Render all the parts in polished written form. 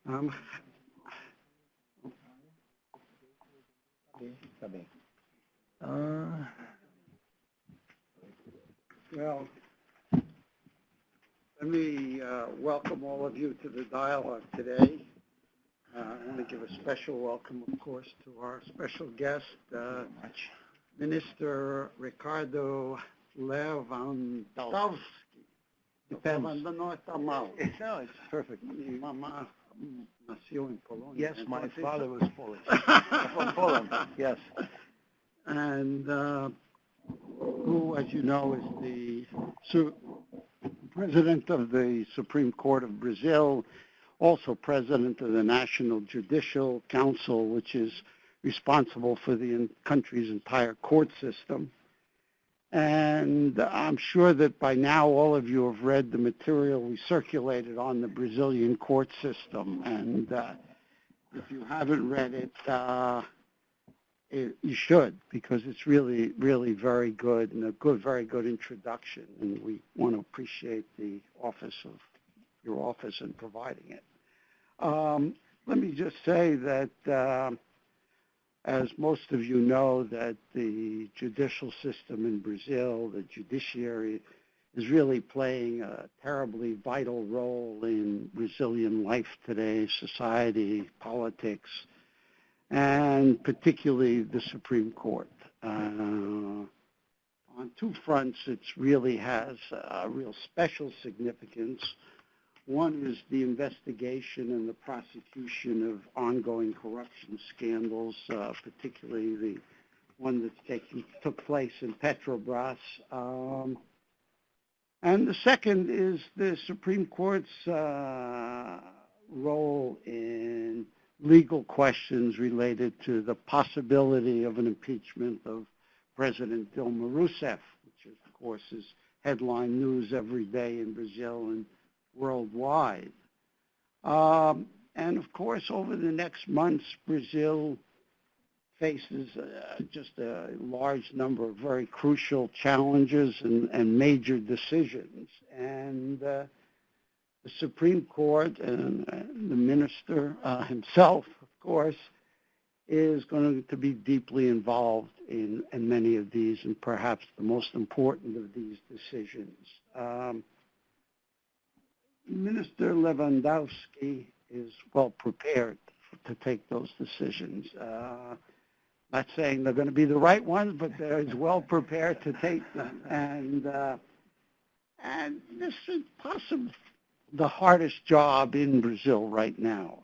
Um, well, let me welcome all of you to the dialogue today. I want to give a special welcome, of course, to our special guest, Minister Ricardo Lewandowski. Depends. No está mal. No, it's perfect. Mi mamá nació en Polonia. Yes, my father was Polish. From Poland, yes. And who, as you know, is the President of the Supreme Court of Brazil, also President of the National Judicial Council, which is responsible for the country's entire court system. And I'm sure that by now all of you have read the material we circulated on the Brazilian court system. And if you haven't read it, you should, because it's really, really very good and very good introduction. And we want to appreciate your office in providing it. Let me just say that, as most of you know, that the judicial system in Brazil, the judiciary, is really playing a terribly vital role in Brazilian life today, society, politics, and particularly the Supreme Court. On two fronts, it really has a real special significance. One is the investigation and the prosecution of ongoing corruption scandals, particularly the one that took place in Petrobras. And the second is the Supreme Court's role in legal questions related to the possibility of an impeachment of President Dilma Rousseff, which, of course, is headline news every day in Brazil and worldwide. And of course, over the next months, Brazil faces just a large number of very crucial challenges and major decisions. And the Supreme Court and the minister himself, of course, is going to be deeply involved in many of these, and perhaps the most important of these decisions. Minister Lewandowski is well prepared to take those decisions. Not saying they're going to be the right ones, but he's well prepared to take them. And this is possibly the hardest job in Brazil right now.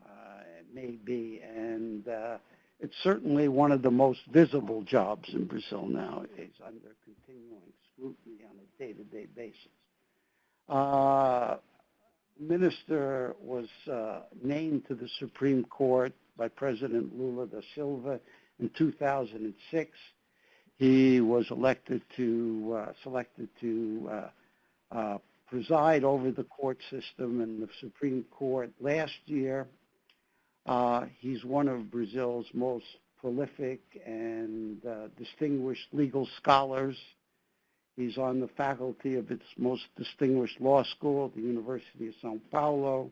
It may be, and it's certainly one of the most visible jobs in Brazil now. It's under continuing scrutiny on a day-to-day basis. Minister was named to the Supreme Court by President Lula da Silva in 2006. He was selected to preside over the court system in the Supreme Court last year. He's one of Brazil's most prolific and distinguished legal scholars. He's on the faculty of its most distinguished law school, the University of São Paulo.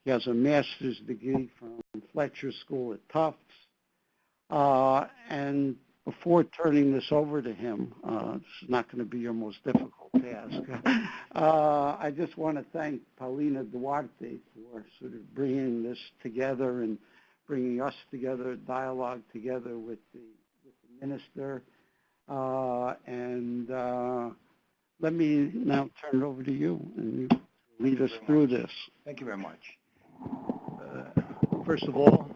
He has a master's degree from Fletcher School at Tufts. And before turning this over to him, this is not going to be your most difficult task. I just want to thank Paulina Duarte for sort of bringing this together and bringing us together, dialogue together with the minister. Let me now turn it over to you, and you lead us through this. Thank you very much. First of all,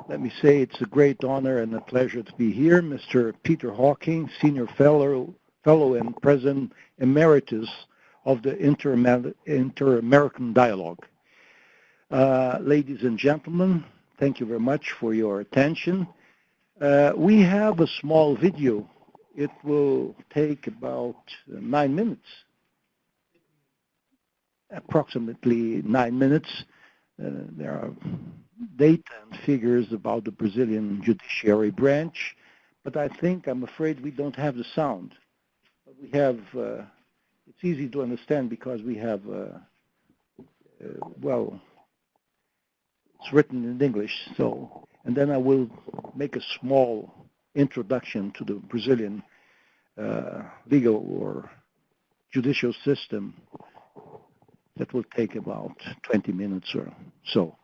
let me say it's a great honor and a pleasure to be here. Mr. Peter Hawking, Senior Fellow and President Emeritus of the Inter-American Dialogue. Ladies and gentlemen, thank you very much for your attention. We have a small video. It will take about 9 minutes, approximately 9 minutes. There are data and figures about the Brazilian judiciary branch, but I'm afraid we don't have the sound. But we have, it's easy to understand because we have, it's written in English. So, and then I will make a small introduction to the Brazilian legal or judicial system that will take about 20 minutes or so.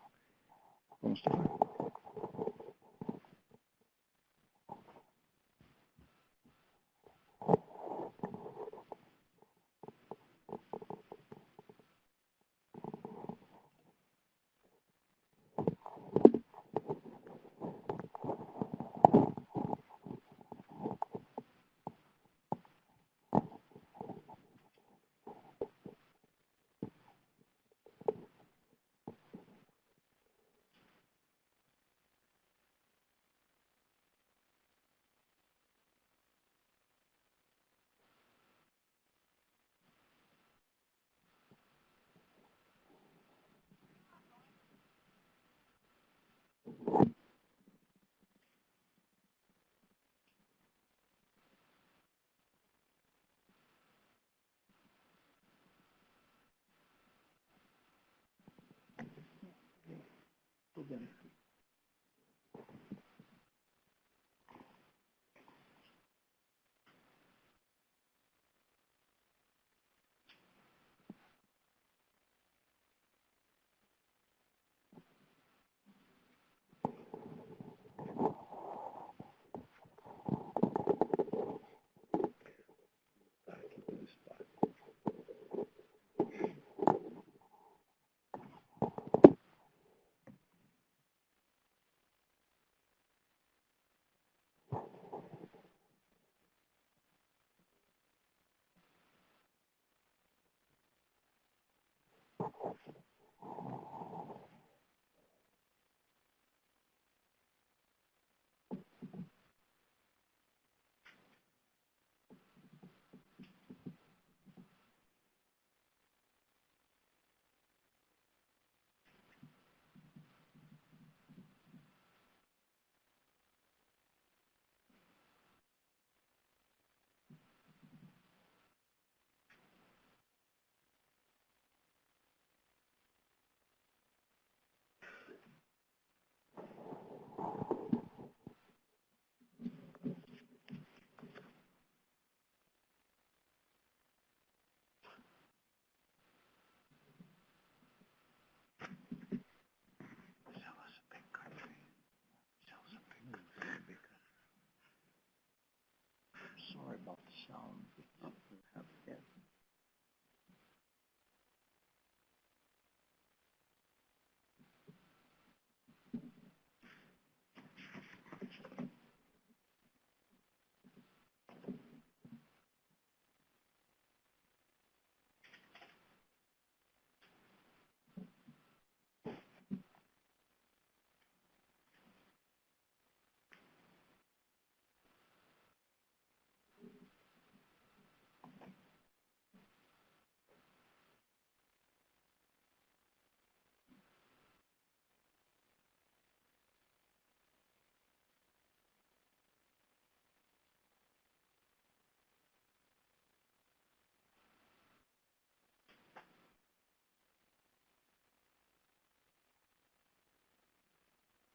Sorry about the sound.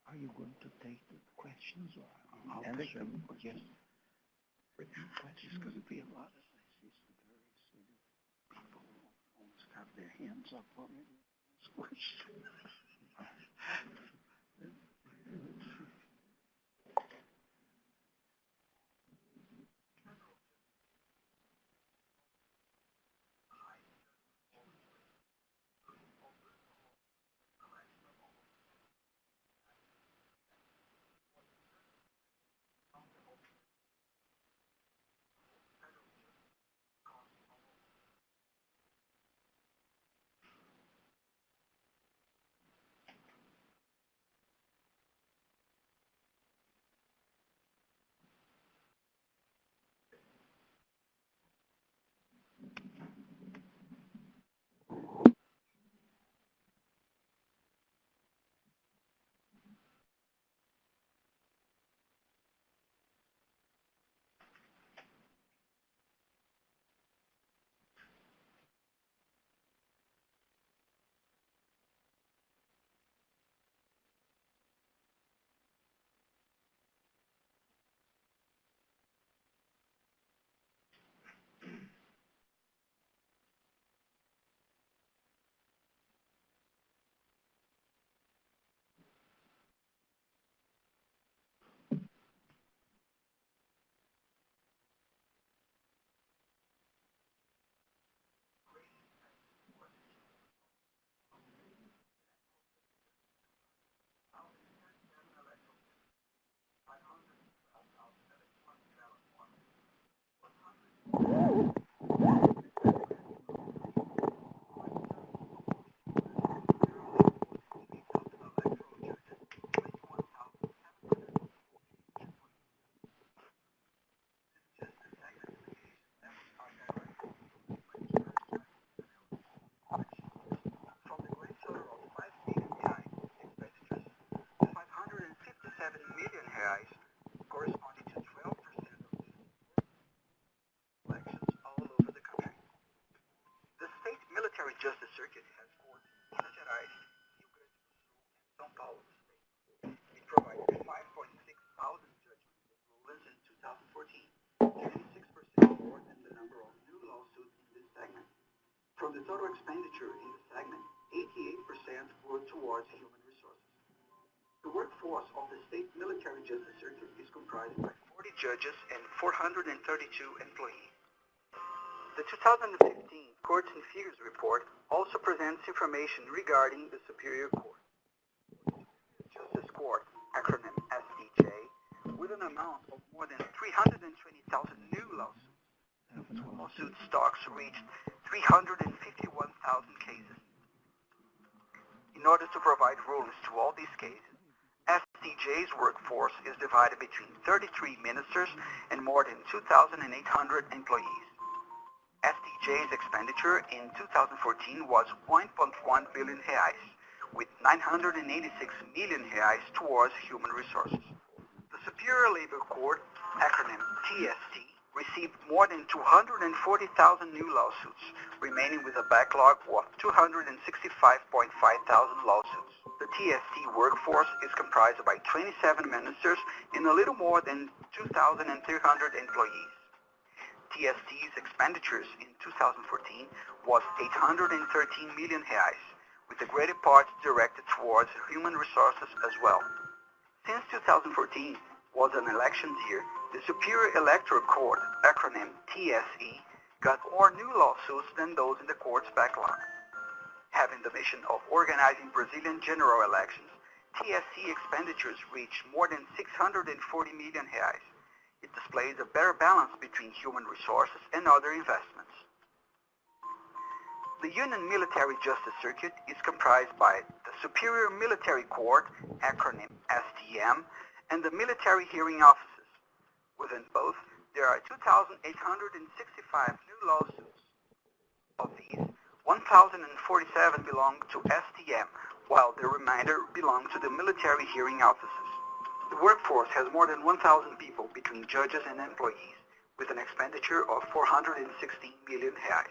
Are you going to take the questions or I'll answer take them. Yes. Written questions. There's going to be a lot of, I see some very senior people who almost have their hands up already. Minas Gerais, Rio Grande do Sul, and São Paulo. It provided 5.6 thousand judgments and rulings in 2014, 26% more than the number of new lawsuits in this segment. From the total expenditure in the segment, 88% were towards human resources. The workforce of the state military justice circuit is comprised by 40 judges and 432 employees. The 2015 Courts and Figures report also presents information regarding the Superior Court. Justice Court, acronym SDJ, with an amount of more than 320,000 new lawsuits. Lawsuit stocks reached 351,000 cases. In order to provide rulings to all these cases, SDJ's workforce is divided between 33 ministers and more than 2,800 employees. SDJ's expenditure in 2014 was 1.1 billion reais, with 986 million reais towards human resources. The Superior Labor Court, acronym TST, received more than 240,000 new lawsuits, remaining with a backlog of 265,500 lawsuits. The TST workforce is comprised by 27 ministers and a little more than 2,300 employees. TST's expenditures in 2014 was 813 million reais, with the greater part directed towards human resources as well. Since 2014 was an elections year, the Superior Electoral Court, acronym TSE, got more new lawsuits than those in the court's backlog. Having the mission of organizing Brazilian general elections, TSE expenditures reached more than 640 million reais. It displays a better balance between human resources and other investments. The Union Military Justice Circuit is comprised by the Superior Military Court, acronym STM, and the Military Hearing Offices. Within both, there are 2,865 new lawsuits. Of these, 1,047 belong to STM, while the remainder belong to the Military Hearing Offices. The workforce has more than 1,000 people between judges and employees, with an expenditure of 416 million reais.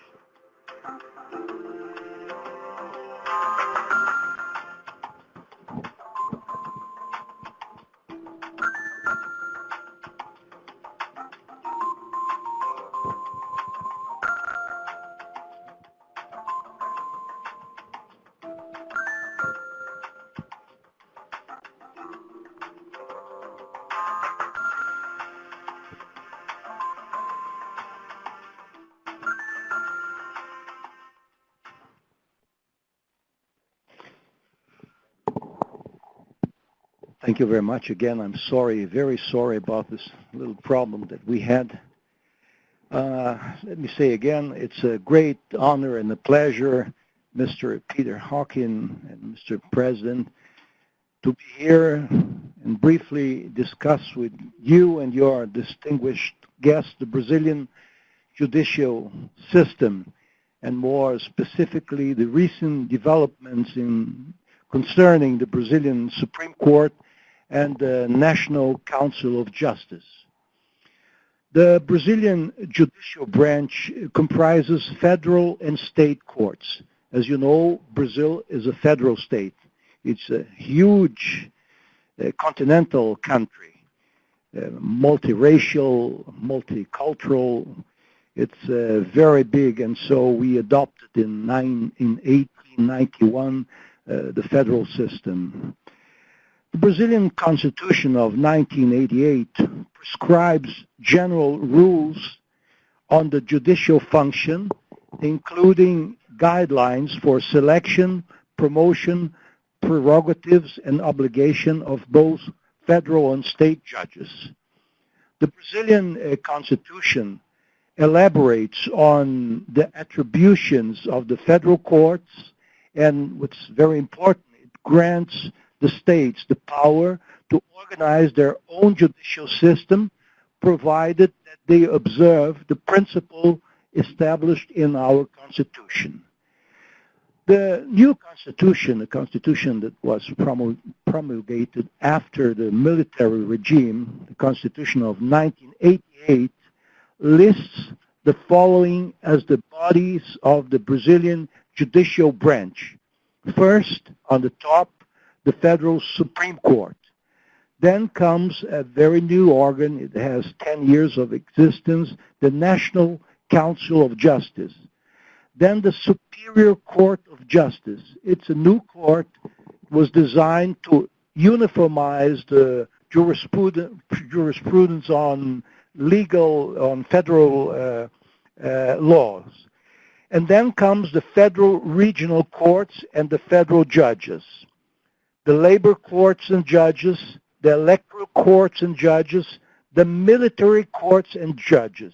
Thank you very much. Again, I'm sorry, very sorry about this little problem that we had. Let me say again, it's a great honor and a pleasure, Mr. Peter Hawking and Mr. President, to be here and briefly discuss with you and your distinguished guests the Brazilian judicial system, and more specifically the recent developments concerning the Brazilian Supreme Court and the National Council of Justice. The Brazilian judicial branch comprises federal and state courts. As you know, Brazil is a federal state. It's a huge continental country, multiracial, multicultural. It's very big, and so we adopted in 1891 the federal system. The Brazilian Constitution of 1988 prescribes general rules on the judicial function, including guidelines for selection, promotion, prerogatives, and obligation of both federal and state judges. The Brazilian Constitution elaborates on the attributions of the federal courts, and what's very important, it grants the states the power to organize their own judicial system, provided that they observe the principle established in our Constitution. The new Constitution, the Constitution that was promulgated after the military regime, the Constitution of 1988, lists the following as the bodies of the Brazilian judicial branch: First, on the top, the Federal Supreme Court. Then comes a very new organ. It has 10 years of existence, the National Council of Justice. Then the Superior Court of Justice. It's a new court. It was designed to uniformize the jurisprudence on federal laws. And then comes the federal regional courts and the federal judges. The labor courts and judges, the electoral courts and judges, the military courts and judges.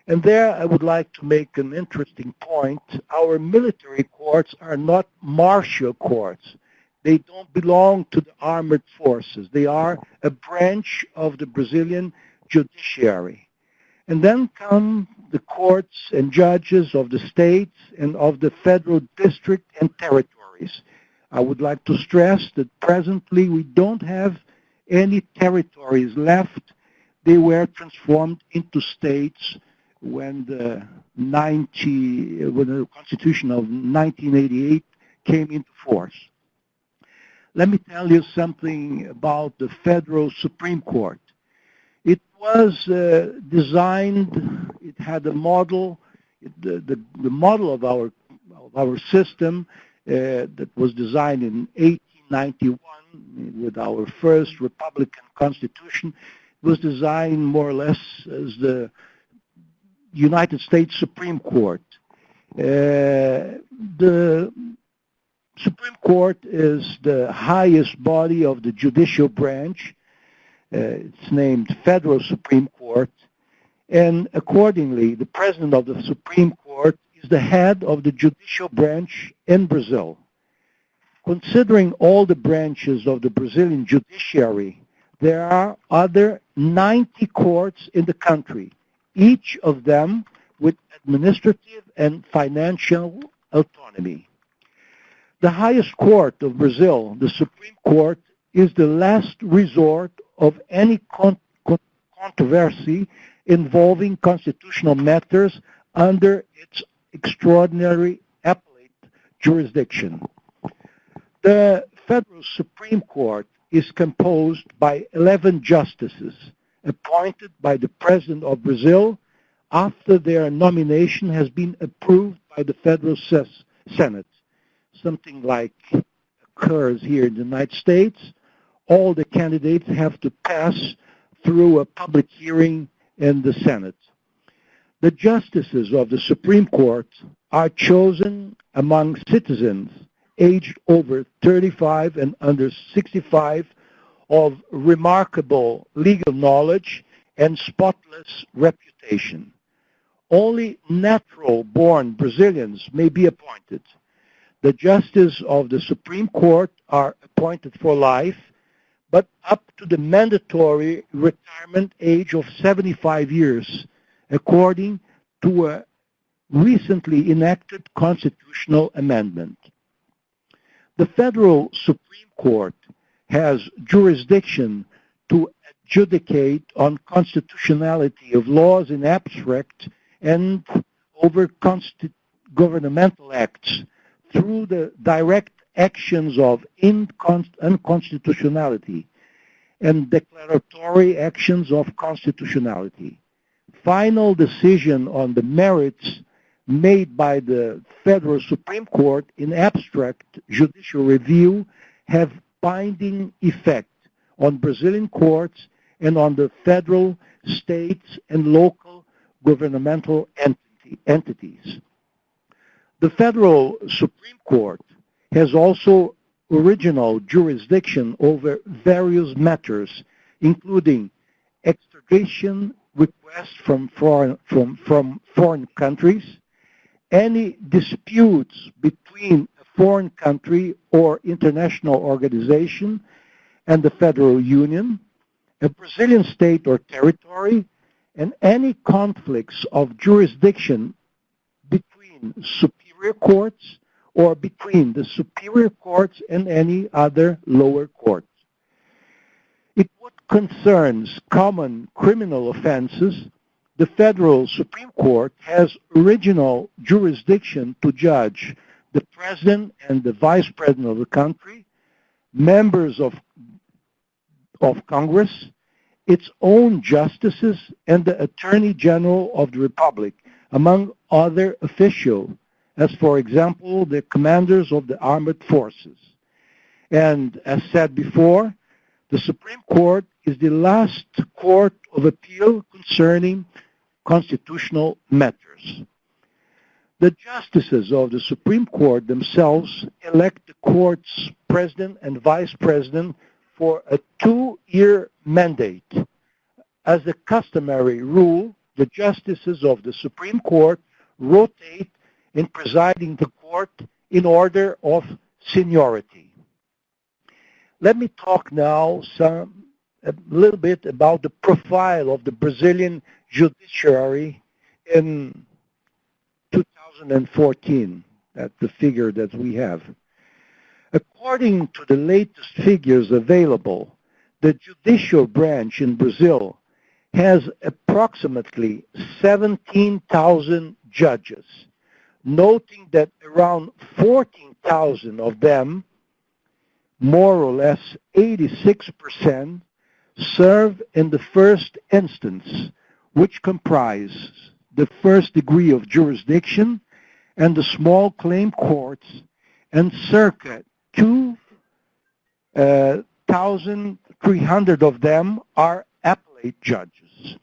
And there I would like to make an interesting point. Our military courts are not martial courts. They don't belong to the armored forces. They are a branch of the Brazilian judiciary. And then come the courts and judges of the states and of the federal district and territories. I would like to stress that presently we don't have any territories left. They were transformed into states when the Constitution of 1988 came into force. Let me tell you something about the Federal Supreme Court. It was designed, it had a model, the model of our system that was designed in 1891 with our first Republican Constitution. It was designed more or less as the United States Supreme Court. The Supreme Court is the highest body of the judicial branch. It's named Federal Supreme Court. And accordingly, the President of the Supreme Court is the head of the judicial branch in Brazil. Considering all the branches of the Brazilian judiciary, there are other 90 courts in the country, each of them with administrative and financial autonomy. The highest court of Brazil, the Supreme Court, is the last resort of any controversy involving constitutional matters under its extraordinary appellate jurisdiction. The Federal Supreme Court is composed by 11 justices appointed by the President of Brazil after their nomination has been approved by the Federal Senate. Something like occurs here in the United States. All the candidates have to pass through a public hearing in the Senate. The justices of the Supreme Court are chosen among citizens aged over 35 and under 65 of remarkable legal knowledge and spotless reputation. Only natural-born Brazilians may be appointed. The justices of the Supreme Court are appointed for life, but up to the mandatory retirement age of 75 years, according to a recently enacted constitutional amendment. The Federal Supreme Court has jurisdiction to adjudicate on constitutionality of laws in abstract and over governmental acts through the direct actions of unconstitutionality and declaratory actions of constitutionality. Final decision on the merits made by the Federal Supreme Court in abstract judicial review have binding effect on Brazilian courts and on the federal, states, and local governmental entities. The Federal Supreme Court has also original jurisdiction over various matters, including extradition requests from foreign countries, any disputes between a foreign country or international organization and the Federal Union, a Brazilian state or territory, and any conflicts of jurisdiction between superior courts or between the superior courts and any other lower courts. In what concerns common criminal offenses, the Federal Supreme Court has original jurisdiction to judge the president and the vice president of the country, members of Congress, its own justices, and the Attorney General of the Republic, among other officials, as for example, the commanders of the armed forces. And as said before, the Supreme Court is the last court of appeal concerning constitutional matters. The justices of the Supreme Court themselves elect the court's president and vice president for a 2-year mandate. As the customary rule, the justices of the Supreme Court rotate in presiding the court in order of seniority. Let me talk now a little bit about the profile of the Brazilian judiciary in 2014, that's the figure that we have. According to the latest figures available, the judicial branch in Brazil has approximately 17,000 judges, noting that around 14,000 of them, more or less 86%, serve in the first instance, which comprises the first degree of jurisdiction and the small claim courts, and circa 2,300 of them are appellate judges.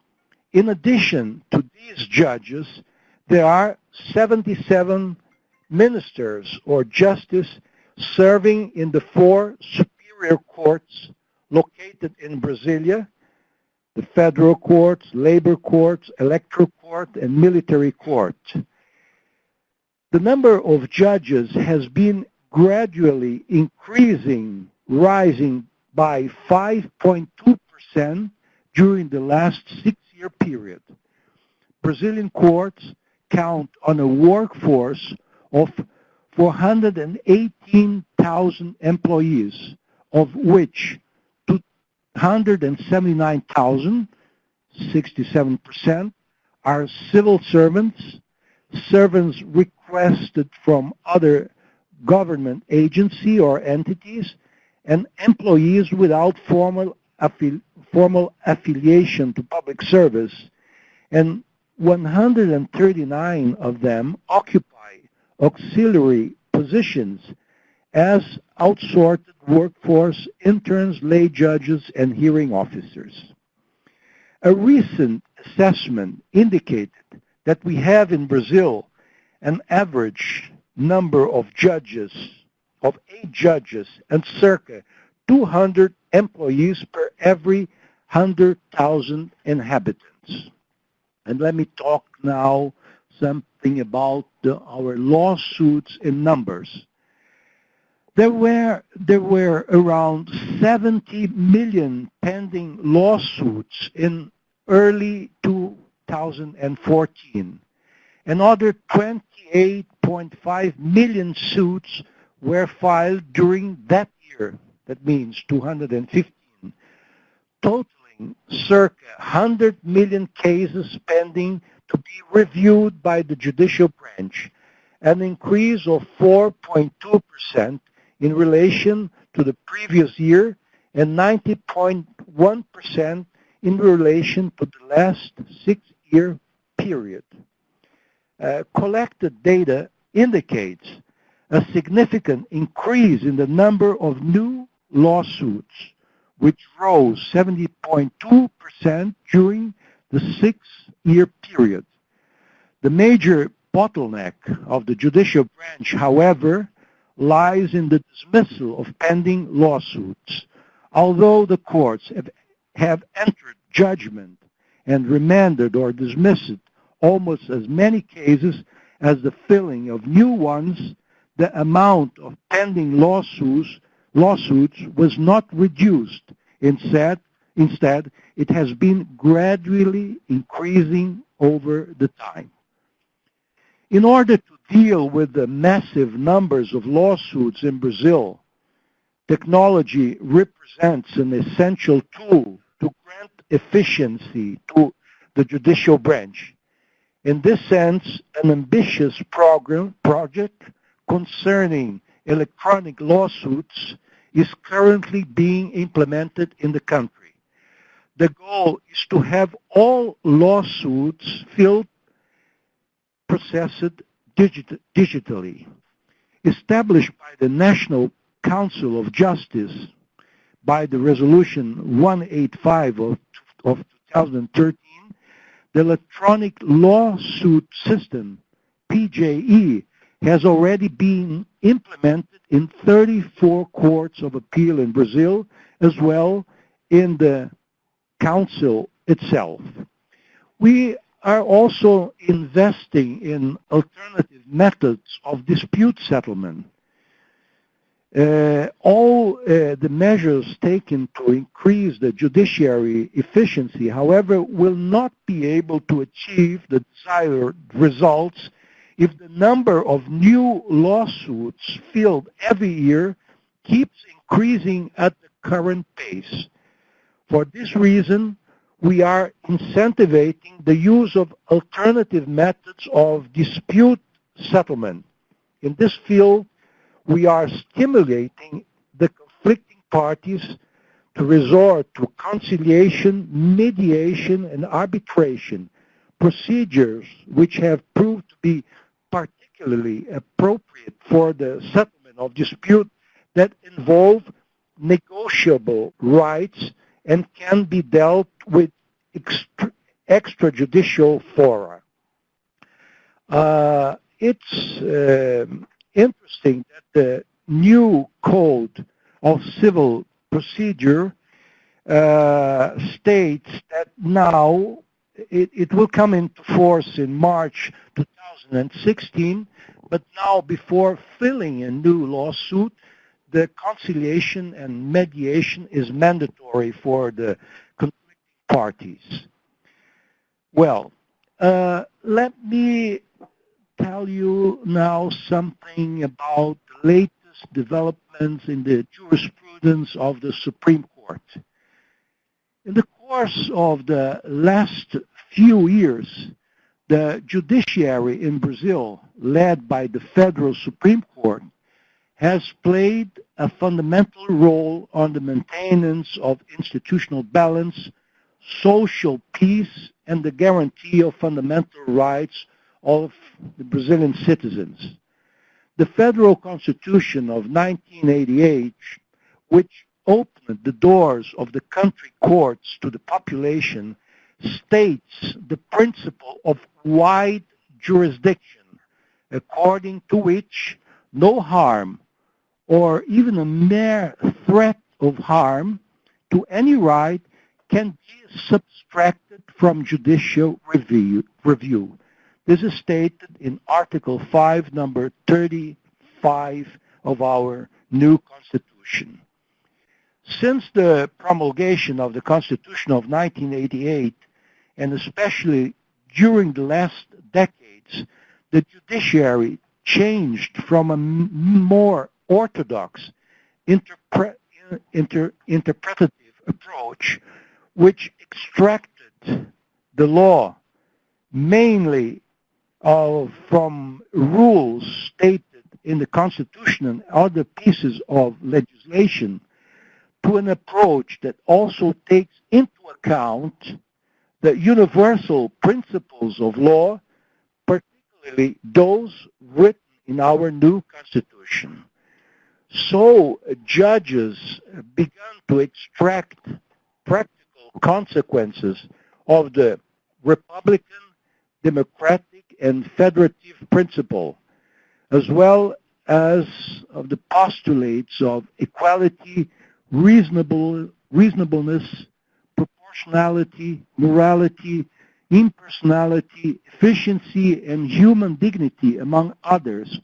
In addition to these judges, there are 77 ministers or justices serving in the 4 superior courts located in Brasilia: the federal courts, labor courts, electoral court, and military court. The number of judges has been gradually increasing, rising by 5.2% during the last 6-year period. Brazilian courts count on a workforce of 418,000 employees, of which 279,000, 67%, are civil servants, servants requested from other government agency or entities, and employees without formal affiliation to public service, and 139 of them occupy auxiliary positions as outsourced workforce, interns, lay judges, and hearing officers. A recent assessment indicated that we have in Brazil an average number of judges, of 8 judges, and circa 200 employees per every 100,000 inhabitants. And let me talk now something about our lawsuits in numbers. There were around 70 million pending lawsuits in early 2014. Another 28.5 million suits were filed during that year. That means 215, totaling circa 100 million cases pending to be reviewed by the judicial branch, an increase of 4.2% in relation to the previous year and 90.1% in relation to the last 6-year period. Collected data indicates a significant increase in the number of new lawsuits, which rose 70.2% during the 6-year period. The major bottleneck of the judicial branch, however, lies in the dismissal of pending lawsuits. Although the courts have entered judgment and remanded or dismissed almost as many cases as the filling of new ones, the amount of pending lawsuits was not reduced. Instead, it has been gradually increasing over the time. In order to deal with the massive numbers of lawsuits in Brazil, technology represents an essential tool to grant efficiency to the judicial branch. In this sense, an ambitious project concerning electronic lawsuits is currently being implemented in the country. The goal is to have all lawsuits processed digitally. Established by the National Council of Justice by the Resolution 185 of 2013, the electronic lawsuit system, PJE, has already been implemented in 34 courts of appeal in Brazil, as well in the council itself. We are also investing in alternative methods of dispute settlement. All the measures taken to increase the judiciary efficiency, however, will not be able to achieve the desired results if the number of new lawsuits filed every year keeps increasing at the current pace. For this reason, we are incentivizing the use of alternative methods of dispute settlement. In this field, we are stimulating the conflicting parties to resort to conciliation, mediation, and arbitration, procedures which have proved to be particularly appropriate for the settlement of disputes that involve negotiable rights and can be dealt with extrajudicial fora. It's interesting that the new Code of Civil Procedure states that now it will come into force in March 2016, but now before filing a new lawsuit, the conciliation and mediation is mandatory for the conflicting parties. Well, let me tell you now something about the latest developments in the jurisprudence of the Supreme Court. In the course of the last few years, the judiciary in Brazil, led by the Federal Supreme Court, has played a fundamental role on the maintenance of institutional balance, social peace, and the guarantee of fundamental rights of the Brazilian citizens. The Federal Constitution of 1988, which opened the doors of the country courts to the population, states the principle of wide jurisdiction, according to which no harm or even a mere threat of harm to any right can be subtracted from judicial review. This is stated in Article 5, number 35 of our new Constitution. Since the promulgation of the Constitution of 1988, and especially during the last decades, the judiciary changed from a more orthodox interpretative approach, which extracted the law mainly from rules stated in the Constitution and other pieces of legislation, to an approach that also takes into account the universal principles of law, particularly those written in our new Constitution. So judges began to extract practical consequences of the Republican, democratic, and federative principle, as well as of the postulates of equality, reasonableness, proportionality, morality, impersonality, efficiency, and human dignity, among others,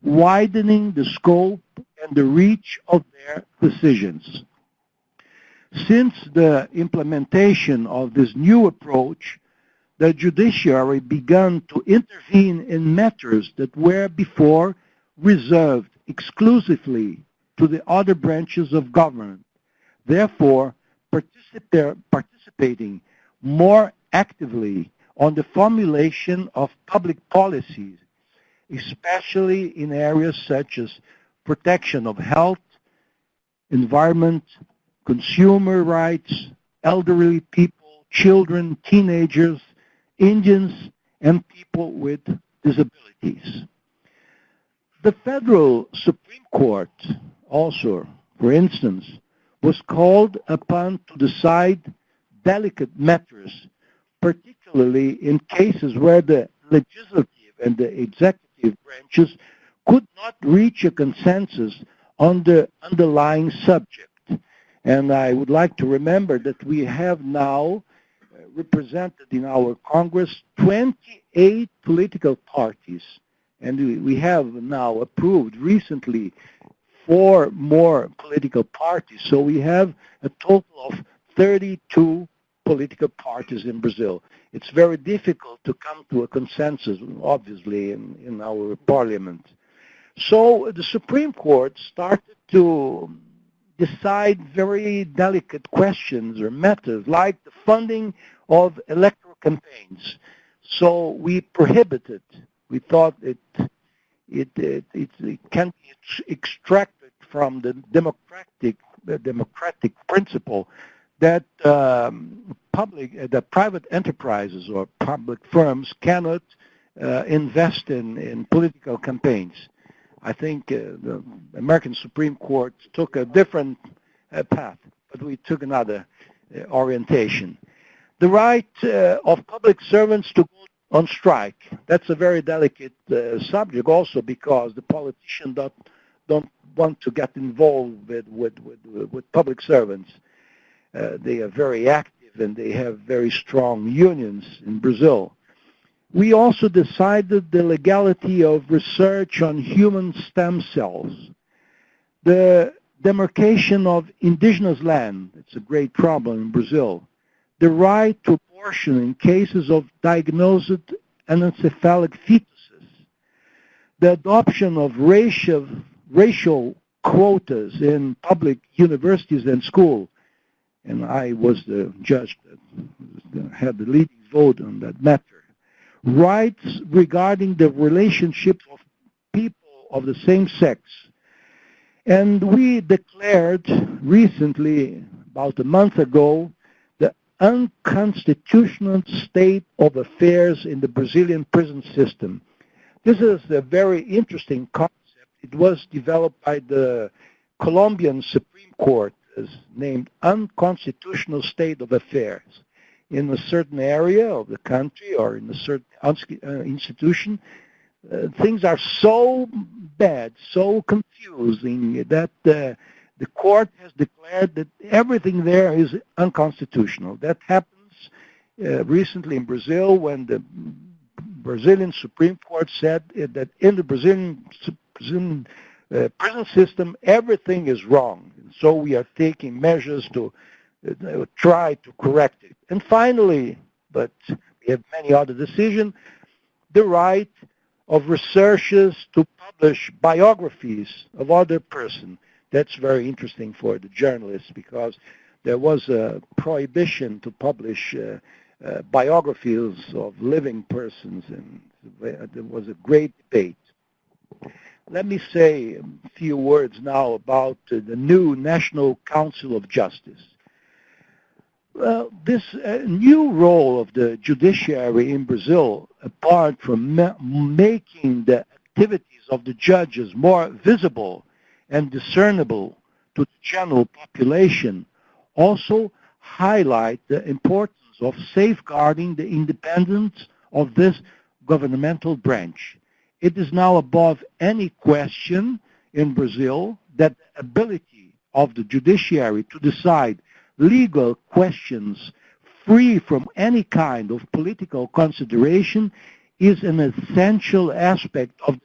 widening the scope and the reach of their decisions. Since the implementation of this new approach, the judiciary began to intervene in matters that were before reserved exclusively to the other branches of government, therefore participating more actively on the formulation of public policies especially in areas such as protection of health, environment, consumer rights, elderly people, children, teenagers, Indians, and people with disabilities. The federal Supreme Court also, for instance, was called upon to decide delicate matters, particularly in cases where the legislative and the executive branches could not reach a consensus on the underlying subject. And I would like to remember that we have now represented in our Congress 28 political parties, and we have now approved recently 4 more political parties. So we have a total of 32 political parties in Brazil. It's very difficult to come to a consensus, obviously, in our parliament. So the Supreme Court started to decide very delicate questions or matters like the funding of electoral campaigns. So we prohibited. We thought it can be extracted from the democratic principle that private enterprises or public firms cannot invest in political campaigns. I think the American Supreme Court took a different path, but we took another orientation. The right of public servants to go on strike. That's a very delicate subject also because the politicians don't want to get involved with public servants. They are very active and they have very strong unions in Brazil. We also decided the legality of research on human stem cells. The demarcation of indigenous land, it's a great problem in Brazil. The right to abortion in cases of diagnosed anencephalic fetuses. The adoption of racial quotas in public universities and schools. And I was the judge that had the leading vote on that matter. Rights regarding the relationships of people of the same sex. And we declared recently, about a month ago, the unconstitutional state of affairs in the Brazilian prison system. This is a very interesting concept. It was developed by the Colombian Supreme Court as named unconstitutional state of affairs. In a certain area of the country or in a certain institution, things are so bad, so confusing that the court has declared that everything there is unconstitutional. That happens recently in Brazil when the Brazilian Supreme Court said that in the Brazilian prison system, everything is wrong. And so we are taking measures to try to correct it. And finally, but we have many other decisions, the right of researchers to publish biographies of other persons. That's very interesting for the journalists because there was a prohibition to publish biographies of living persons, and there was a great debate. Let me say a few words now about the new National Council of Justice. Well, this new role of the judiciary in Brazil, apart from making the activities of the judges more visible and discernible to the general population, also highlight the importance of safeguarding the independence of this governmental branch. It is now above any question in Brazil that the ability of the judiciary to decide legal questions free from any kind of political consideration is an essential aspect of a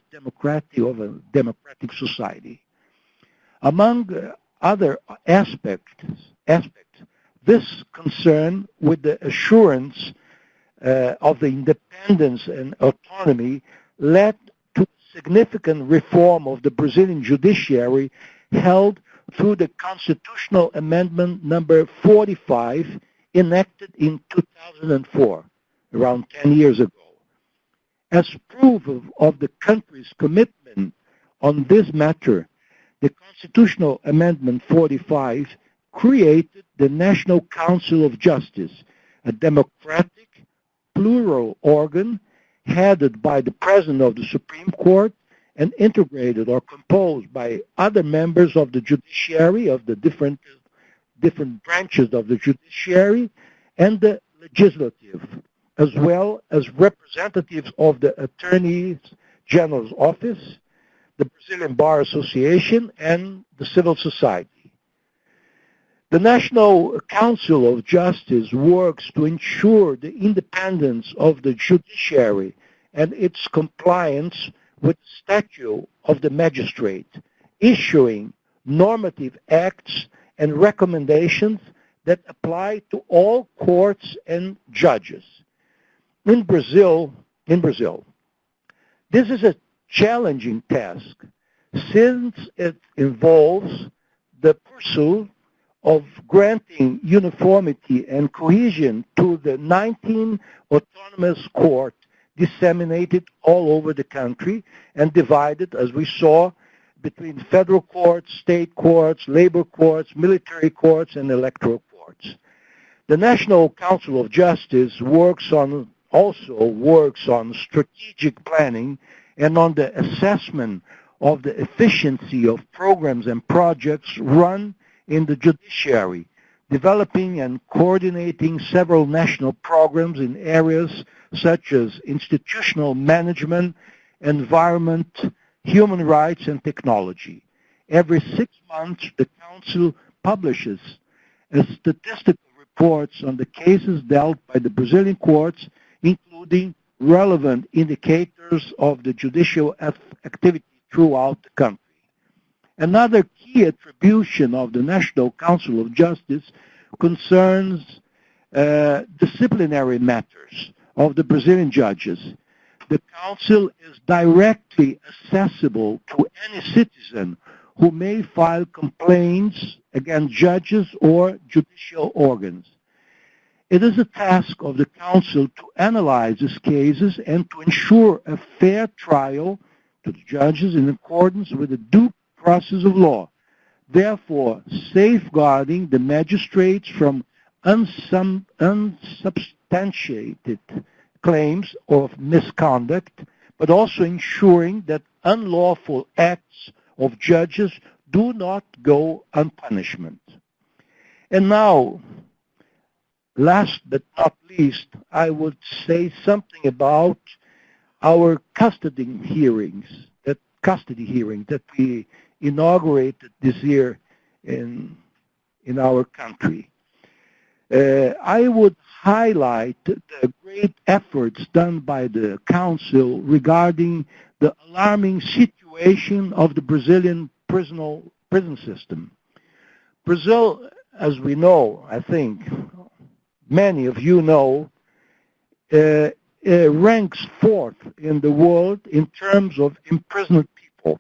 democratic society. Among other aspects, this concern with the assurance of the independence and autonomy led to significant reform of the Brazilian judiciary held through the constitutional amendment number 45 enacted in 2004, around 10 years ago. As proof of the country's commitment on this matter, the Constitutional Amendment 45 created the National Council of Justice, a democratic, plural organ headed by the President of the Supreme Court and integrated or composed by other members of the judiciary, of the different branches of the judiciary, and the legislative, as well as representatives of the Attorney General's Office, the Brazilian Bar Association, and the civil society. The National Council of Justice works to ensure the independence of the judiciary and its compliance with the statute of the magistrate, issuing normative acts and recommendations that apply to all courts and judges. In Brazil, this is a challenging task since it involves the pursuit of granting uniformity and cohesion to the 19 autonomous courts disseminated all over the country and divided, as we saw, between federal courts, state courts, labor courts, military courts, and electoral courts. The National Council of Justice also works on strategic planning and on the assessment of the efficiency of programs and projects run in the judiciary, developing and coordinating several national programs in areas such as institutional management, environment, human rights, and technology. Every 6 months, the Council publishes statistical reports on the cases dealt by the Brazilian courts, including relevant indicators of the judicial activity throughout the country. Another key attribution of the National Council of Justice concerns disciplinary matters of the Brazilian judges. The Council is directly accessible to any citizen who may file complaints against judges or judicial organs. It is a task of the Council to analyze these cases and to ensure a fair trial to the judges in accordance with the due process of law, therefore safeguarding the magistrates from unsubstantiated claims of misconduct, but also ensuring that unlawful acts of judges do not go unpunished. And now, last but not least, I would say something about our custody hearings that we inaugurated this year in our country. I would highlight the great efforts done by the Council regarding the alarming situation of the Brazilian prison system. Brazil, as we know, I think many of you know, ranks 4th in the world in terms of imprisoned people.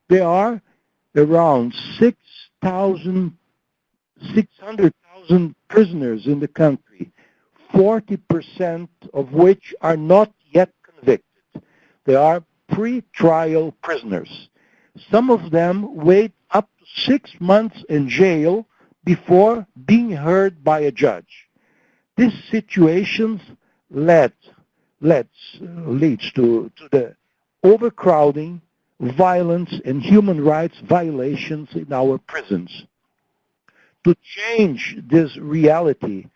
There are around 600,000 prisoners in the country, 40% of which are not yet convicted. They are pre-trial prisoners. Some of them wait up to 6 months in jail before being heard by a judge. This situation leads to the overcrowding, violence, and human rights violations in our prisons. To change this reality,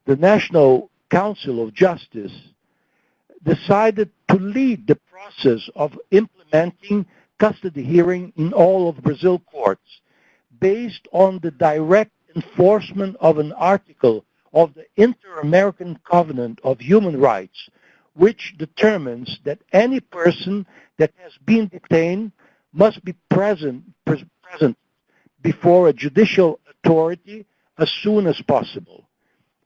the National Council of Justice decided to lead the process of implementing custody hearing in all of Brazil courts based on the direct enforcement of an article of the Inter-American Covenant of Human Rights, which determines that any person that has been detained must be present before a judicial authority as soon as possible.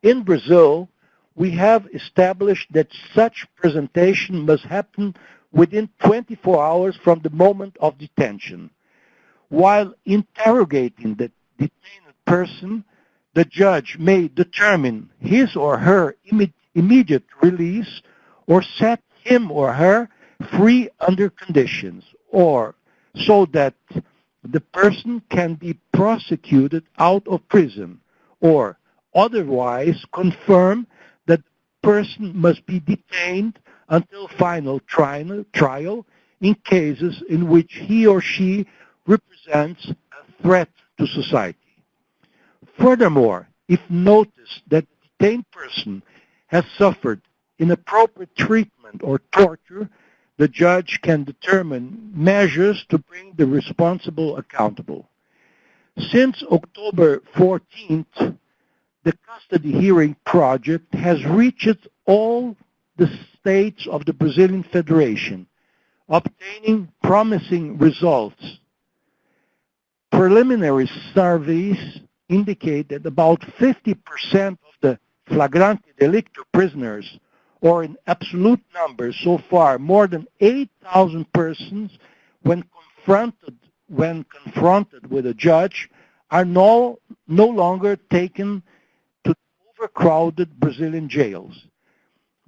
In Brazil, we have established that such presentation must happen within 24 hours from the moment of detention. While interrogating the detained person, the judge may determine his or her immediate release or set him or her free under conditions, or so that the person can be prosecuted out of prison, or otherwise confirm that the person must be detained until final trial in cases in which he or she represents a threat to society. Furthermore, if noticed that the detained person has suffered inappropriate treatment or torture, the judge can determine measures to bring the responsible accountable. Since October 14th, the custody hearing project has reached all the states of the Brazilian Federation, obtaining promising results. Preliminary surveys indicate that about 50% of the flagrante delicto prisoners, or in absolute numbers so far, more than 8,000 persons, when confronted with a judge, are no longer taken to overcrowded Brazilian jails.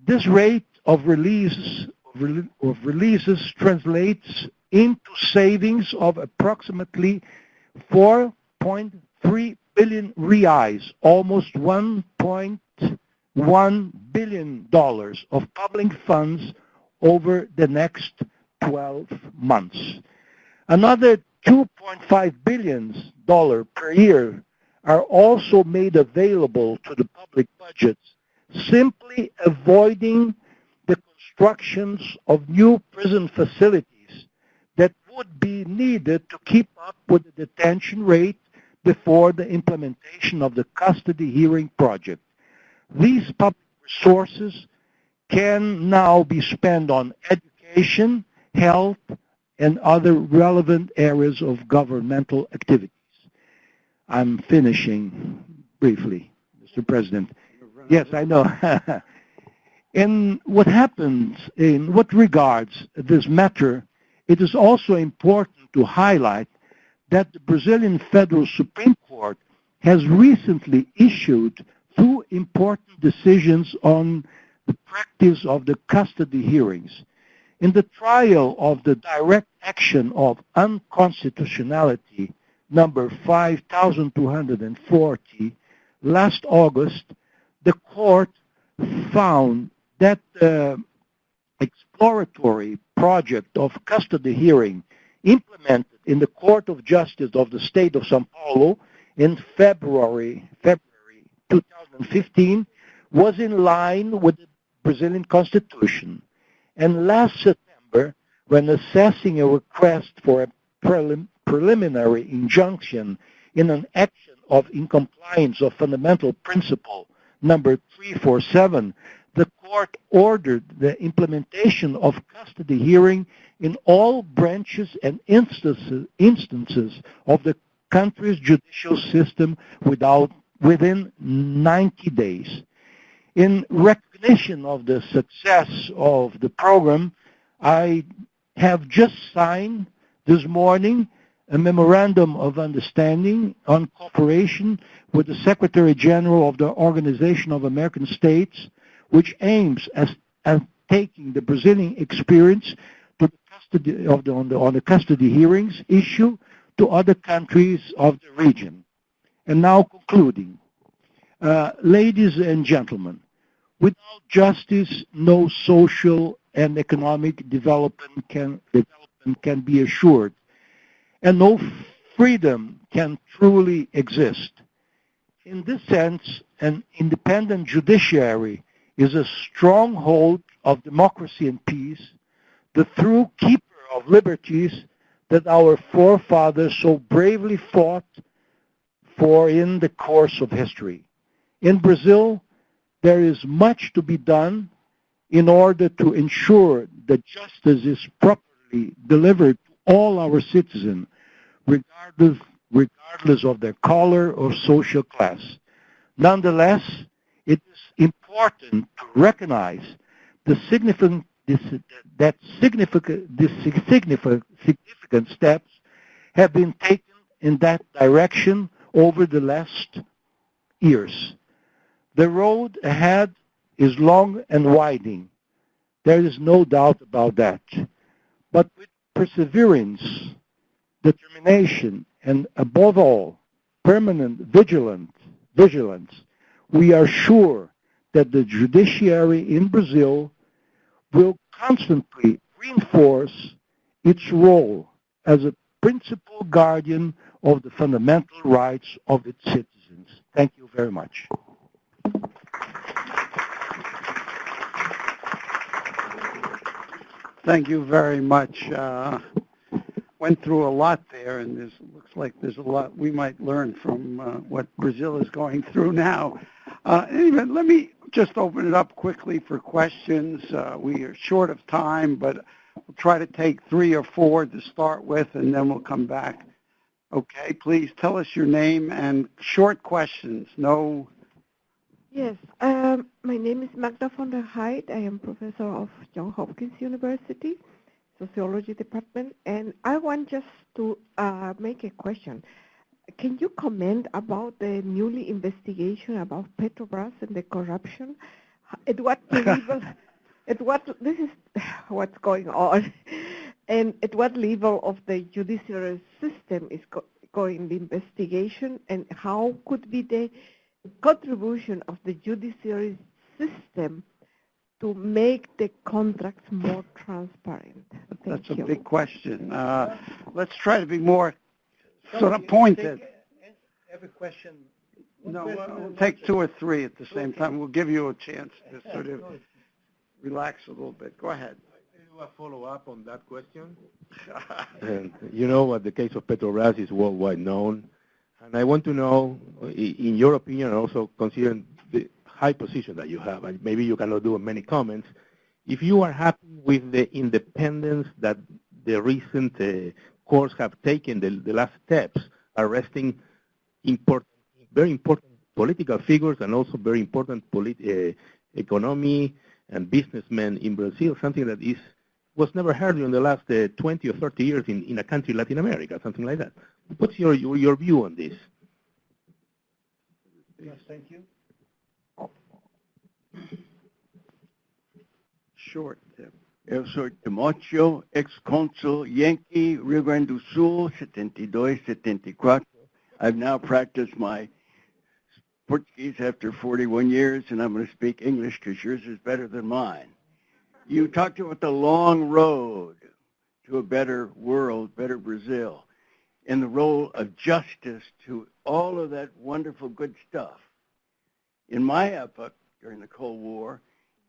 This rate of releases translates into savings of approximately 4.3 billion reais, almost $1.1 billion of public funds over the next 12 months. Another $2.5 billion per year are also made available to the public budgets, simply avoiding the constructions of new prison facilities that would be needed to keep up with the detention rate before the implementation of the custody hearing project. These public resources can now be spent on education, health, and other relevant areas of governmental activities. I'm finishing briefly, Mr. President. Yes, I know. In what happens, in what regards this matter, it is also important to highlight that the Brazilian Federal Supreme Court has recently issued two important decisions on the practice of the custody hearings. In the trial of the direct action of unconstitutionality number 5240 last August, the court found that the exploratory project of custody hearing implemented in the Court of Justice of the State of São Paulo in February 2015 was in line with the Brazilian Constitution. And last September, when assessing a request for a preliminary injunction in an action of incompliance of fundamental principle number 347, the court ordered the implementation of custody hearing in all branches and instances of the country's judicial system within 90 days. In recognition of the success of the program, I have just signed this morning a memorandum of understanding on cooperation with the Secretary General of the Organization of American States, which aims at taking the Brazilian experience to the custody on the custody hearings issue to other countries of the region. And now concluding. Ladies and gentlemen, without justice, no social and economic development can be assured, and no freedom can truly exist. In this sense, an independent judiciary is a stronghold of democracy and peace, the true keeper of liberties that our forefathers so bravely fought for in the course of history. In Brazil, there is much to be done in order to ensure that justice is properly delivered to all our citizens, regardless of their color or social class. Nonetheless, it is important to recognize the significant steps have been taken in that direction over the last years. The road ahead is long and winding, There is no doubt about that. But with perseverance, determination, and above all, permanent vigilance, we are sure that the judiciary in Brazil will constantly reinforce its role as a principal guardian of the fundamental rights of its citizens. Thank you very much. Thank you very much. Went through a lot there, and looks like there's a lot we might learn from what Brazil is going through now. Anyway, let me just open it up quickly for questions. We are short of time, but we'll try to take 3 or 4 to start with, and then we'll come back. Okay, please tell us your name and short questions. No. Yes, my name is Magda von der Heid. I am professor of Johns Hopkins University, Sociology Department, and I want just to make a question. Can you comment about the newly investigation about Petrobras and the corruption? At what level? This is what's going on, and at what level of the judicial system is going the investigation, and how could be the contribution of the judiciary system to make the contracts more transparent? That's a big question. Let's try to be more sort of pointed. Every question. No, we'll take 2 or 3 at the same time. We'll give you a chance to sort of relax a little bit. Go ahead. A follow-up on that question. And you know what the case of Petrobras is worldwide known. And I want to know, in your opinion, also considering the high position that you have, and maybe you cannot do many comments, if you are happy with the independence that the recent courts have taken, the last steps, arresting very important political figures and also very important economy and businessmen in Brazil, something that was never heard in the last 20 or 30 years in a country, Latin America, something like that. What's your view on this? Yes, thank you. Short. Eu sou Timóteo, ex-consul Yankee, Rio Grande do Sul, 72, 74. I've now practiced my Portuguese after 41 years, and I'm going to speak English because yours is better than mine. You talked about the long road to a better world, better Brazil, and the role of justice to all of that wonderful good stuff. In my epoch, during the Cold War,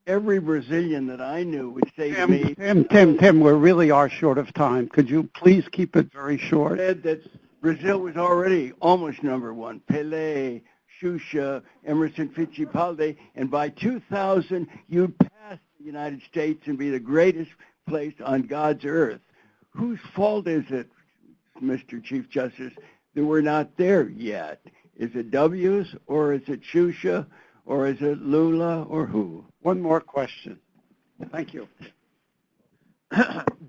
every Brazilian that I knew would say to me... Tim, we really are short of time. Could you please keep it very short? ...said that Brazil was already almost number 1. Pelé, Xuxa, Emerson Fittipaldi, and by 2000, you'd pass the United States and be the greatest place on God's earth. Whose fault is it, Mr. Chief Justice, that we're not there yet? Is it W's, or is it Xuxa, or is it Lula, or who? One more question. Thank you.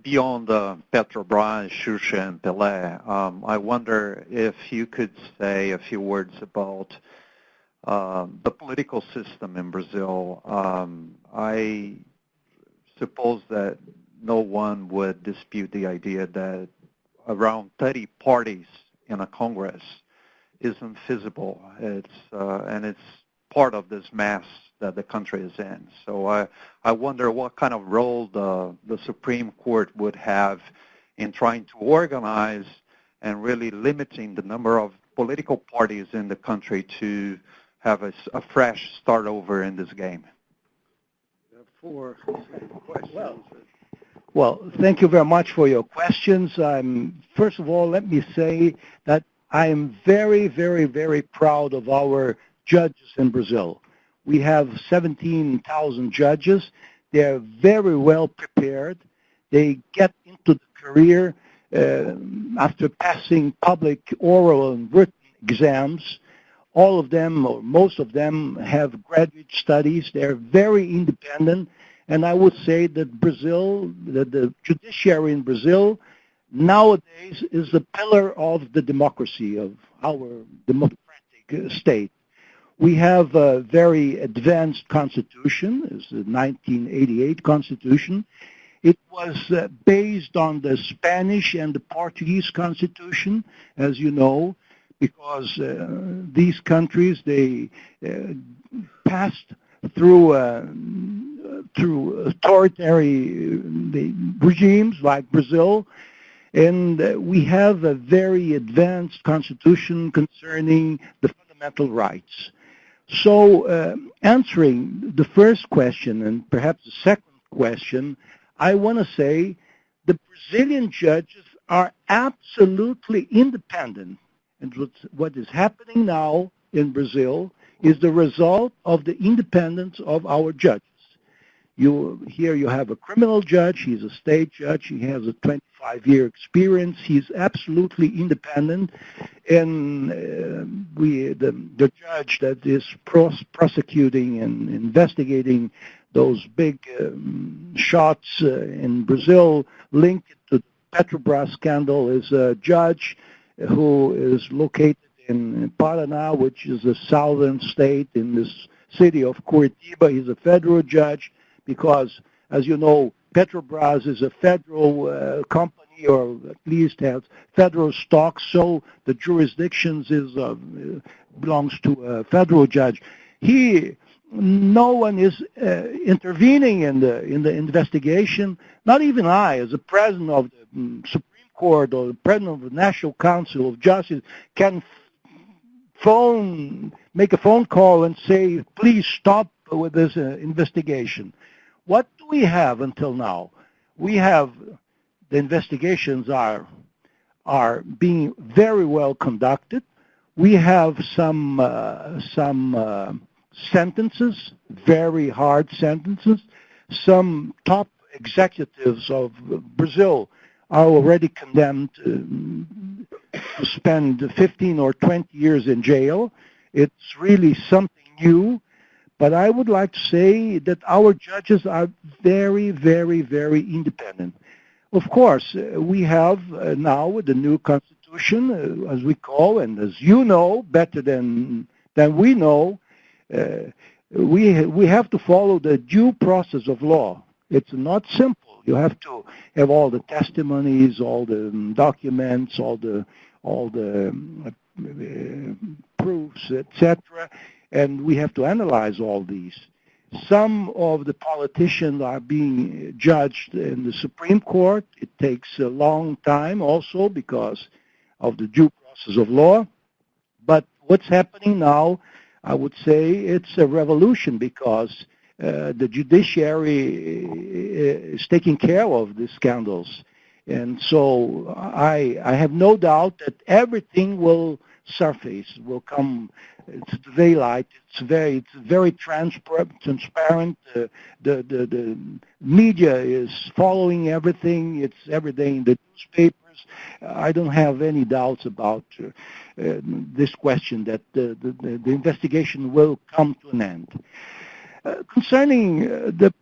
Beyond Petrobras, Xuxa, and Pelé, I wonder if you could say a few words about the political system in Brazil. I suppose that no one would dispute the idea that around 30 parties in a Congress isn't feasible. And it's part of this mess that the country is in. So I wonder what kind of role the Supreme Court would have in trying to organize and really limiting the number of political parties in the country to have a fresh start over in this game. 4 questions. Well, thank you very much for your questions. First of all, let me say that I am very, very, very proud of our judges in Brazil. We have 17,000 judges. They are very well prepared. They get into the career after passing public oral and written exams. All of them, or most of them, have graduate studies. They're very independent. And I would say that the judiciary in Brazil nowadays is the pillar of the democracy, of our democratic state. We have a very advanced constitution. It's the 1988 constitution. It was based on the Spanish and the Portuguese constitution, as you know, because these countries, they passed through authoritarian regimes like Brazil, and we have a very advanced constitution concerning the fundamental rights. So answering the first question and perhaps the second question, I want to say the Brazilian judges are absolutely independent. And what is happening now in Brazil is the result of the independence of our judges. Here you have a criminal judge, he's a state judge, he has a 25-year experience, he's absolutely independent, and the judge that is prosecuting and investigating those big shots in Brazil linked to the Petrobras scandal is a judge who is located in Paraná, which is a southern state in this city of Curitiba. He's a federal judge because, as you know, Petrobras is a federal company, or at least has federal stock, so the jurisdictions belongs to a federal judge. No one is intervening in the investigation. Not even I, as the president of the Supreme Court or the president of the National Council of Justice, can make a phone call and say, please stop with this investigation. What do we have until now? We have the investigations are being very well conducted. We have some sentences, very hard sentences. Some top executives of Brazil are already condemned to spend 15 or 20 years in jail. It's really something new. But I would like to say that our judges are very, very, very independent. Of course, we have now the new constitution, as we call, and as you know better than we know, we have to follow the due process of law. It's not simple. You have to have all the testimonies, all the documents, all the proofs, etc., and we have to analyze all these. Some of the politicians are being judged in the Supreme Court. It takes a long time also because of the due process of law. But what's happening now, I would say it's a revolution because the judiciary is taking care of the scandals. And so I have no doubt that everything will surface, will come to daylight. It's very transparent. The media is following everything. It's every day in the newspapers. I don't have any doubts about this question that the investigation will come to an end. Concerning the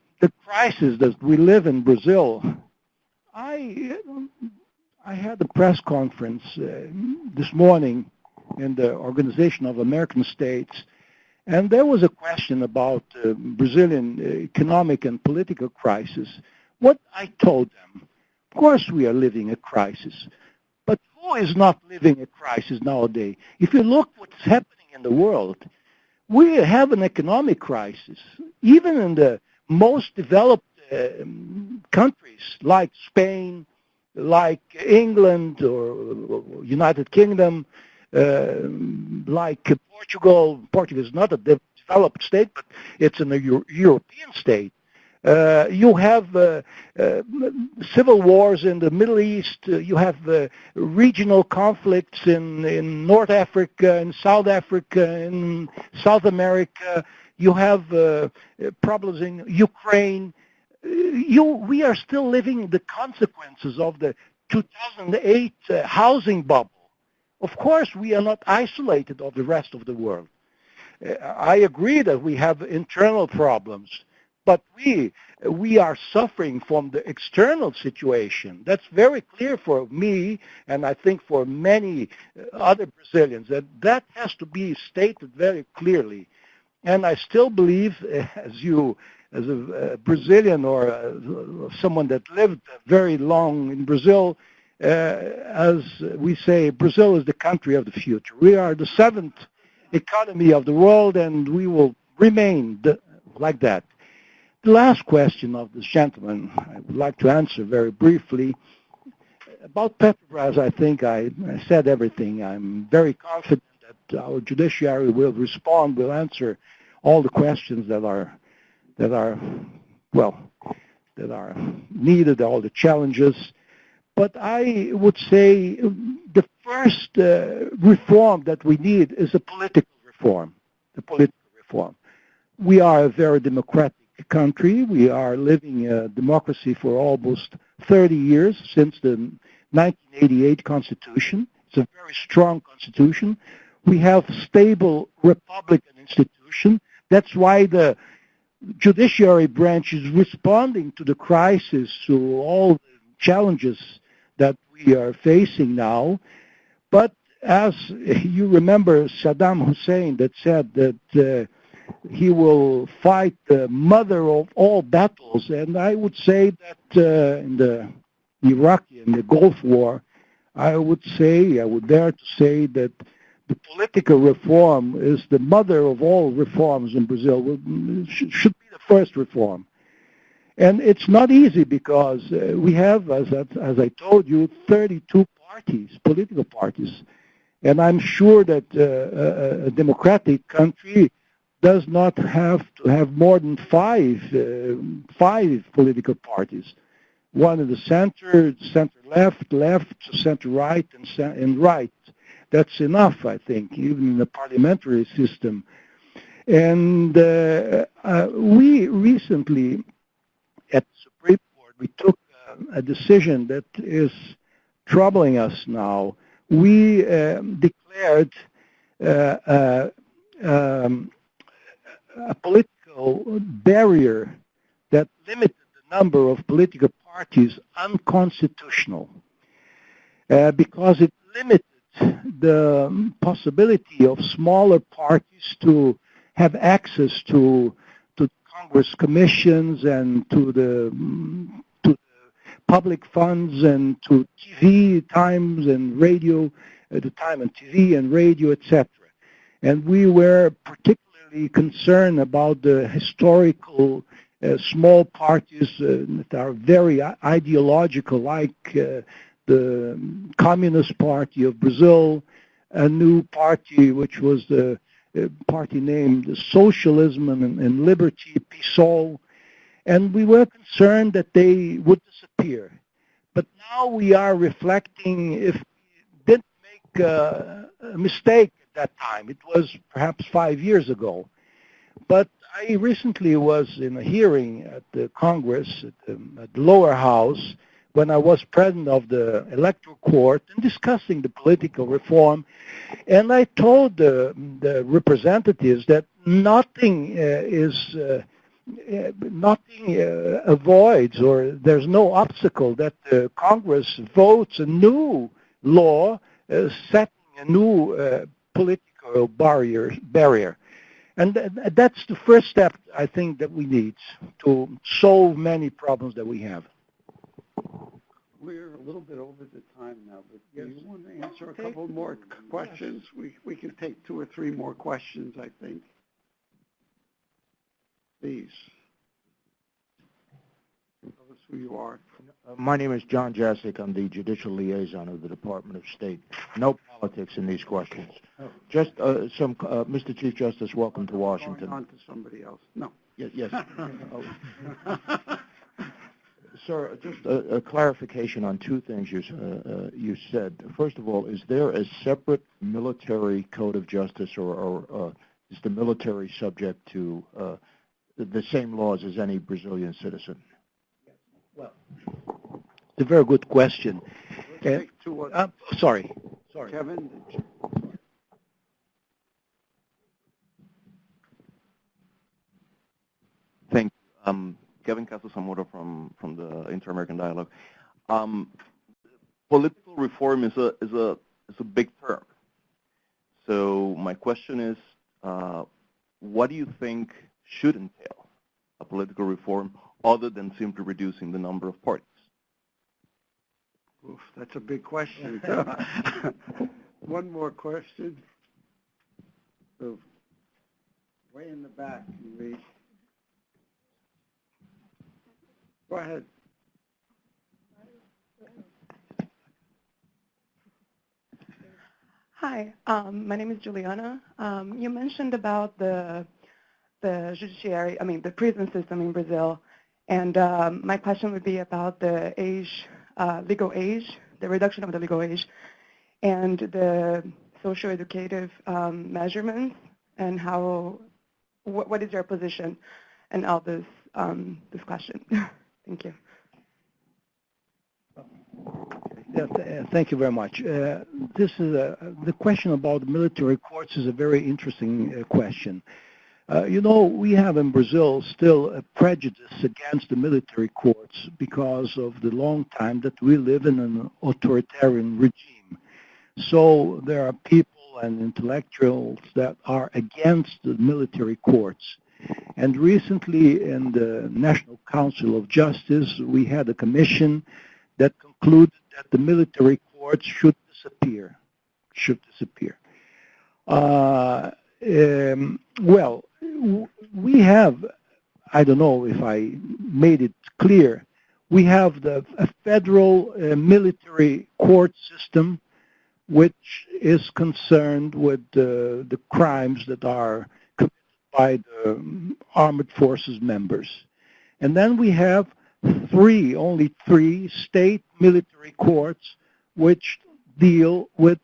crisis that we live in Brazil, I had a press conference this morning in the Organization of American States, and there was a question about Brazilian economic and political crisis. What I told them, of course we are living a crisis, but who is not living a crisis nowadays? If you look what's happening in the world, we have an economic crisis. Even in the most developed countries like Spain, like England or United Kingdom, like Portugal. Portugal is not a developed state, but it's a European state. You have civil wars in the Middle East. You have regional conflicts in North Africa, in South Africa, in South America. You have problems in Ukraine. We are still living the consequences of the 2008 housing bubble. Of course, we are not isolated of the rest of the world. I agree that we have internal problems, But we are suffering from the external situation. That's very clear for me, and I think for many other Brazilians, that has to be stated very clearly. And I still believe, as a Brazilian or someone that lived very long in Brazil, as we say, Brazil is the country of the future. We are the 7th economy of the world, and we will remain like that. The last question of this gentleman, I would like to answer very briefly. About Petrobras, I think I said everything. I'm very confident that our judiciary will respond, will answer all the questions that are needed, all the challenges. But I would say the first reform that we need is a political reform. We are a very democratic country. We are living a democracy for almost 30 years since the 1988 Constitution. It's a very strong Constitution. We have stable Republican institutions. That's why the judiciary branch is responding to the crisis, to all the challenges that we are facing now. But as you remember Saddam Hussein that said that he will fight the mother of all battles, and I would say that in the Iraqi and the Gulf War, I would dare to say that the political reform is the mother of all reforms in Brazil. Should be the first reform. And it's not easy because we have, as I told you, 32 parties, political parties. And I'm sure that a democratic country does not have to have more than five political parties. One in the center left, center right, and right. That's enough, I think, even in the parliamentary system. And we recently, at the Supreme Court, we took a decision that is troubling us now. We declared a political barrier that limited the number of political parties unconstitutional because it limited the possibility of smaller parties to have access to Congress commissions and to the public funds and to TV times and radio, the time on TV and radio, etc. And we were particularly concerned about the historical small parties that are very ideological, like the Communist Party of Brazil, a new party which was the party named Socialism and Liberty, PSOL, and we were concerned that they would disappear. But now we are reflecting if we didn't make a mistake at that time. It was perhaps 5 years ago. But I recently was in a hearing at the Congress, at the lower house, when I was president of the electoral court and discussing the political reform, and I told the representatives that nothing avoids, or there's no obstacle that the Congress votes a new law setting a new political barrier. And that's the first step, I think, that we need to solve many problems that we have. We're a little bit over the time now, but do you want to answer a couple more questions? Yes. We can take 2 or 3 more questions, I think. Please. Tell us who you are. My name is John Jasic. I'm the Judicial Liaison of the Department of State. No politics in these questions. Oh. Just Mr. Chief Justice, welcome to Washington. Going on to somebody else. No. Yes. Sir, just a clarification on 2 things you said. First of all, is there a separate military code of justice, or is the military subject to the same laws as any Brazilian citizen? Well, it's a very good question. Sorry. Kevin. Thank you. Kevin Casasamuro from the Inter-American Dialogue. Political reform is a big term. So my question is, what do you think should entail a political reform other than simply reducing the number of parties? Oof, that's a big question. One more question. So, way in the back, Marie. Go ahead. Hi, my name is Juliana. You mentioned about the judiciary, the prison system in Brazil, and my question would be about the age, legal age, the reduction of the legal age, and the socio-educative measurements, and what is your position in all this discussion? Thank you. Thank you very much. This is the question about military courts is a very interesting question. We have in Brazil still a prejudice against the military courts because of the long time that we live in an authoritarian regime. So there are people and intellectuals that are against the military courts. And recently in the National Council of Justice, we had a commission that concluded that the military courts should disappear. Well, we have, I don't know if I made it clear, we have a federal military court system which is concerned with the crimes that are committed by the armed forces members. And then we have only three state military courts which deal with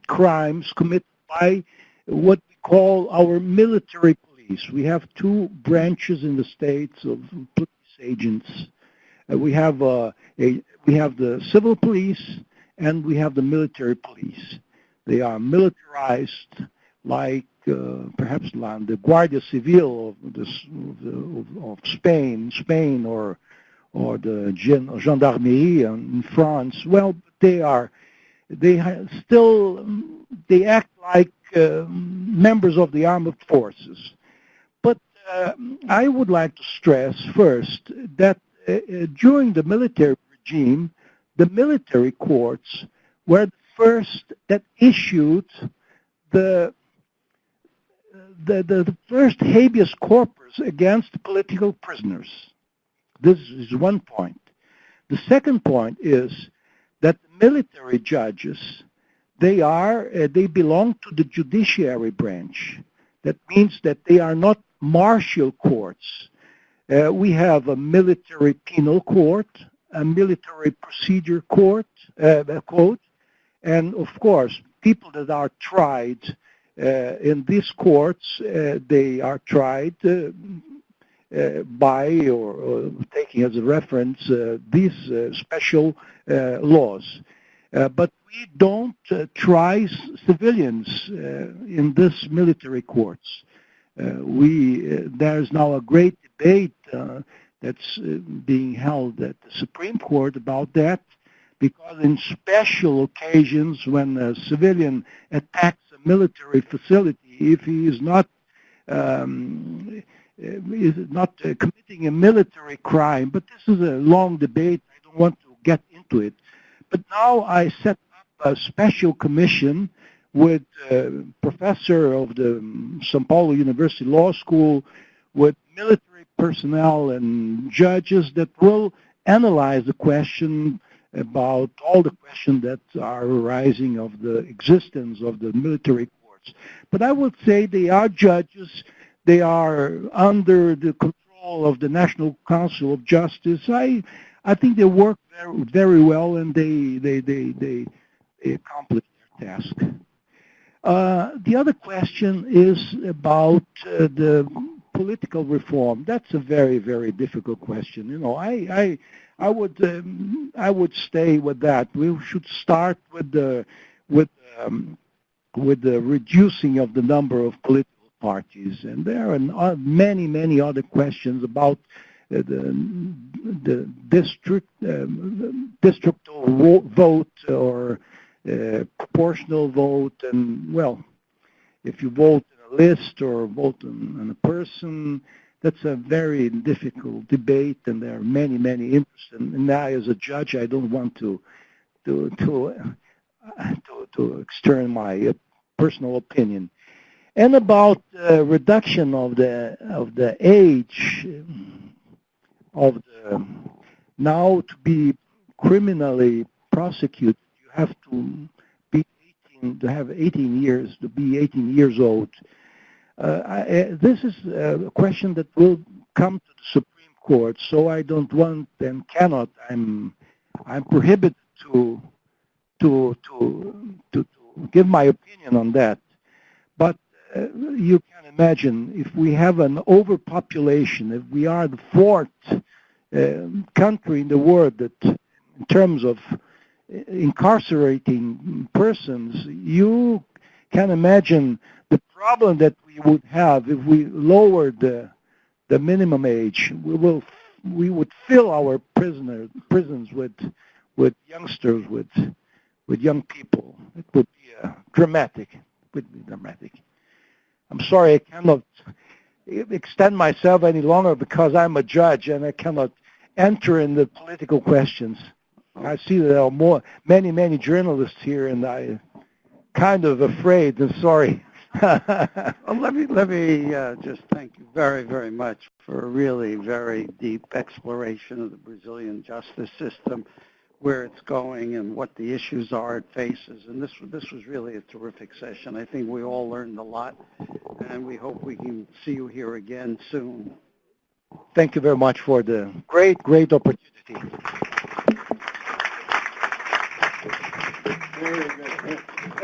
crimes committed by what we call our military police. We have two branches in the states of police agents. We have the civil police and we have the military police. They are militarized like perhaps the Guardia Civil of Spain or the Gendarmerie in France. Well, they act like members of the armed forces. But I would like to stress first that during the military regime, the military courts were the first that issued the first habeas corpus against political prisoners. This is one point. The second point is that the military judges, they belong to the judiciary branch. That means that they are not martial courts. We have a military penal court, a military procedure court, code, and of course, people that are tried in these courts, they are tried by or taking as a reference these special laws. But we don't try civilians in this military courts. There's now a great debate that's being held at the Supreme Court about that, because in special occasions when a civilian attacks a military facility, if he is not committing a military crime, but this is a long debate, I don't want to get into it. But now I set up a special commission with a professor of the São Paulo University Law School, with military personnel and judges that will analyze the question about all the questions that are arising of the existence of the military courts. But I would say they are judges, they are under the control of the National Council of Justice. I think they work very, very well, and they accomplish their task. The other question is about the political reform. That's a very, very difficult question. You know, I would stay with that. We should start with the reducing of the number of political parties. And there are many, many other questions about the districtal vote or proportional vote. And, well, if you vote in a list or vote on a person, that's a very difficult debate, and there are many, many interests. And now, as a judge, I don't want to extern my personal opinion. And about reduction of the age of the, now to be criminally prosecuted, you have to be 18, to have 18 years, to be 18 years old. This is a question that will come to the Supreme Court, so I don't want and cannot. I'm prohibited to give my opinion on that. But you can imagine if we have an overpopulation, if we are the fourth country in the world that, in terms of incarcerating persons, you can imagine the problem that we would have if we lowered the minimum age. We would fill our prisons with youngsters, with young people. It would be dramatic. It would be dramatic. I'm sorry, I cannot extend myself any longer because I'm a judge and I cannot enter in the political questions. I see there are many journalists here, and I'm kind of afraid and sorry. Well, let me just thank you very, very much for a really very deep exploration of the Brazilian justice system, where it's going and what the issues are it faces. And this was really a terrific session. I think we all learned a lot, and we hope we can see you here again soon. Thank you very much for the great opportunity.